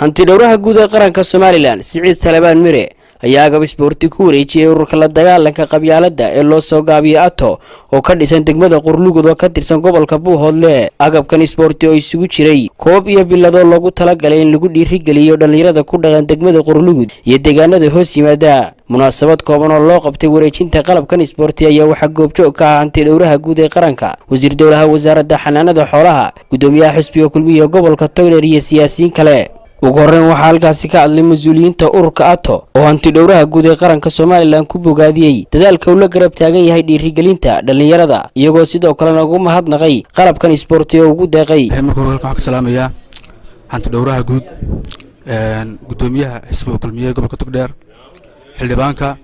hanti dhowraha guud ee qaranka Soomaaliland Siciid Salebaan Mire ayaa agab isboorti ku wareejiyay ururka la dagaalanka qabyaaladda ee loo soo gaabiyay ATO oo ka dhisan degmada Qorlugud oo ka tirsan gobolka Buuhoodle. Agabkan isboorti oo isugu jiray koob iyo bilado loogu talagalay in lagu dhiirigeliyo dhalinyarada ku dhaqan degmada Qorlugud iyo deegaanada hoos yimaada. munaasabad kooban oo loo qabtay wareejinta qalabkan isboorti ayaa waxa goobjoog ka ah hanti dhowraha guud ee qaranka, wasiir dowlaha wasaaradda xanaanada xoolaha, gudoomiyaha xisbiga kulmiye gobolka Togdheer iyo siyaasiyiin kale. ugu horreyn waxaa halkaasi ka hadlay mas'uuliyiinta ururka ATO oo hanti dhowraha guud ee qaranka Soomaaliland ku bogaadiyay dadaalka uu la garab taagan yahay dhiirigelinta dhalinyarada, iyagoo sidoo kalena ugu mahadnaqay qalabkan isboorti oo ugu deeqay. marka hore waxaan ka salaamayaa hanti dhowraha guud gudoomiyaha xisbiga kulmiye gobolka Togdheer, xildhibaanka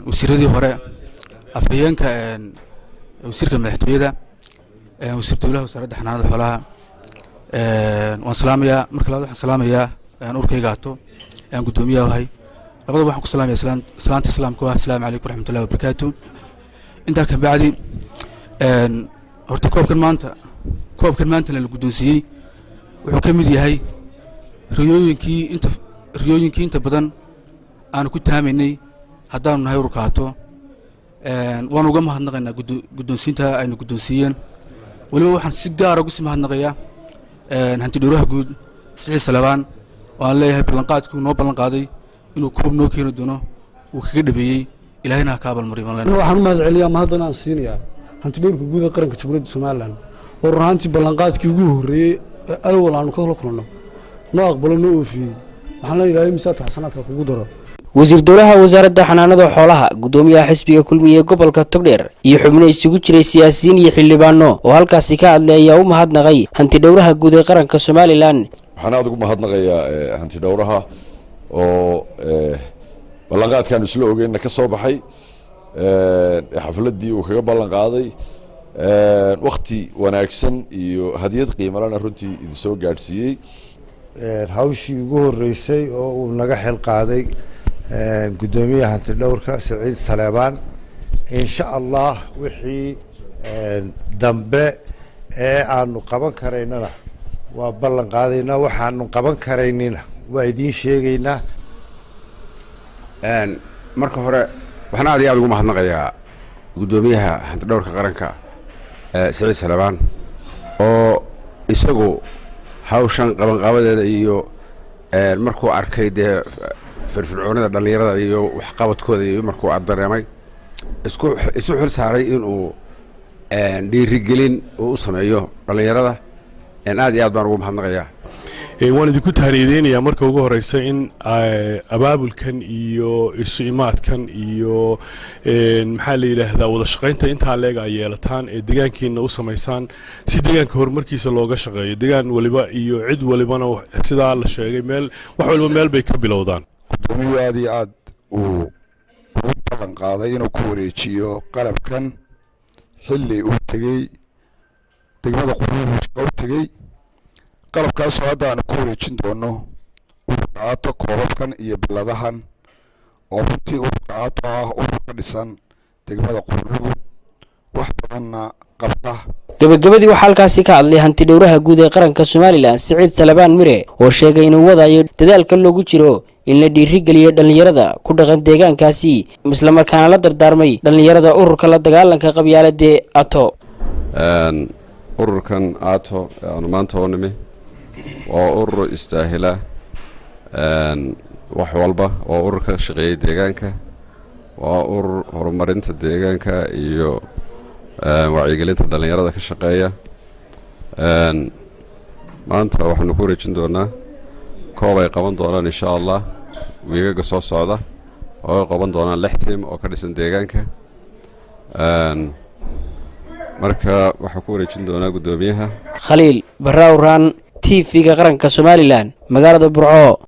wasiiradii hore, afhayeenka wasiirka madaxtooyada, wasiir dowlaha wasaaradda xanaanada xoolaha. waan salaamayaa marka labaad waxaan salaamayaa ururkayga ATO gudoomiyaha wahay labadaba waxaan ku salaamayaa salaanta islaamka assalaamu calaykum waraxmatullaahi wabarakaatuh. intaa ka bacdi horta koobkan maanta la guddoonsiiyey wuxuu ka mid yahay riyooyinkii inta badan aanu ku taamaynay haddaanu nahay ururka ATO. waan uga mahadnaqaynaa guddoonsiinta aynu guddoonsiiyeen. weliba waxaan si gaara ugu sii mahadnaqayaa hanti dhowraha guud Siciid Salebaan waan leeyahay ballanqaadkii noo ballanqaaday inuu koob noo keeni doono uu kaga dhabeeyay ilaahayna ka abaalmariyo. waxaan u mahadceliyaa mahaddan aan siinayaa hanti dhowrka guud ee qaranka Jamhuuriyadda Soomaaliland oo runtii ballanqaadkii ugu horreeyay awal aanu ka kulano noo aqbalo noo oofiyay. waxaan leeyahay ilaahay miisaanka xasanaadka kugu daro. wasiir dowlaha wasaaradda xanaanada xoolaha, gudoomiyaha xisbiga kulmiye gobolka Togdheer iyo xubno isugu jiray siyaasiyiin iyo xildhibaano oo halkaasi ka hadlay ayaa u mahadnaqay hanti dhowraha guud ee qaranka Soomaaliland. waxaan aad ugu mahadnaqayaa hanti dhowraha oo ballanqaadkan isla ogeeyna ka soo baxay xafladii uu kaga ballanqaaday waqti wanaagsan iyo hadiyad qiimo leh runtii idin soo gaarsiiyay. hawshii ugu horeysay oo uu naga xil qaaday gudoomiyaha hanti dhowrka Siciid Salebaan. insha Allah wixii dambe ee aanu qaban karaynana waa ballan qaadaynaa, waxaanu qaban karaynina waa idin sheegaynaa. marka hore waxaan aad iyo aad ugu mahadnaqayaa gudoomiyaha hanti dhowrka qaranka Siciid Salebaan oo isagu hawshan qabanqaabadeeda iyo markuu arkay dee firfircoonida dhalinyarada iyo waxqabadkooda iyo markuu dareemay isu xil saaray inuu dhiirigelin u sameeyo dhalinyarada. aad iyo aad baan ugu mahadnaqayaa. waan idinku taariideynayaa marka ugu horeysa in abaabulkan iyo isu imaadkan iyo maxaa la yiraahdaa wada shaqaynta inta leega ay yeelataan ee deegaankiina u sameysaan si deegaanka horumarkiisa looga shaqeeyo. deegaan waliba iyo cid walibana sidaa la sheegay wax walba meel bay ka bilowdaan. gudoomiyaha aad iyo aad uu ugu ballan qaaday inuu ku wareejiyo qalabkan xilli uu tegey degmada Qorlugud oo tegey qalabkaas oo hadda aan ku wareejin doono ururka ATO koobabkan iyo biladahan oo runtii ururka ATO ah urur ka dhisan degmada Qorlugud wax badanna qabta. gabagabadii waxaa halkaasi ka hadlay hanti dhowraha guud ee qaranka Soomaaliland Siciid Salebaan Mire oo sheegay inuu wadayo dadaalka loogu jiro in la dhiirigeliyo dhalinyarada ku dhaqan deegaankaasi, isla markaana la dardaarmay dhalinyarada ururka la dagaalanka qabyaaladda ATO. ururkan ATO aanu maanta oo nimi waa urur istaahila wax walba oo ururka shaqeeyay deegaanka, waa urur horumarinta deegaanka iyo wacyigelinta dhalinyarada ka shaqeeya. maanta waxaanu ku wareejin doonaa koob ay qaban doonaan insha Allah wiigaga soo socda oo ay qaban doonaan 6 tiim oo ka dhisan deegaanka. marka waxaa ku wareejin doonaa gudoomiyaha Khaliil Barrawran TV-ga qaranka Soomaaliland magaalada Burco.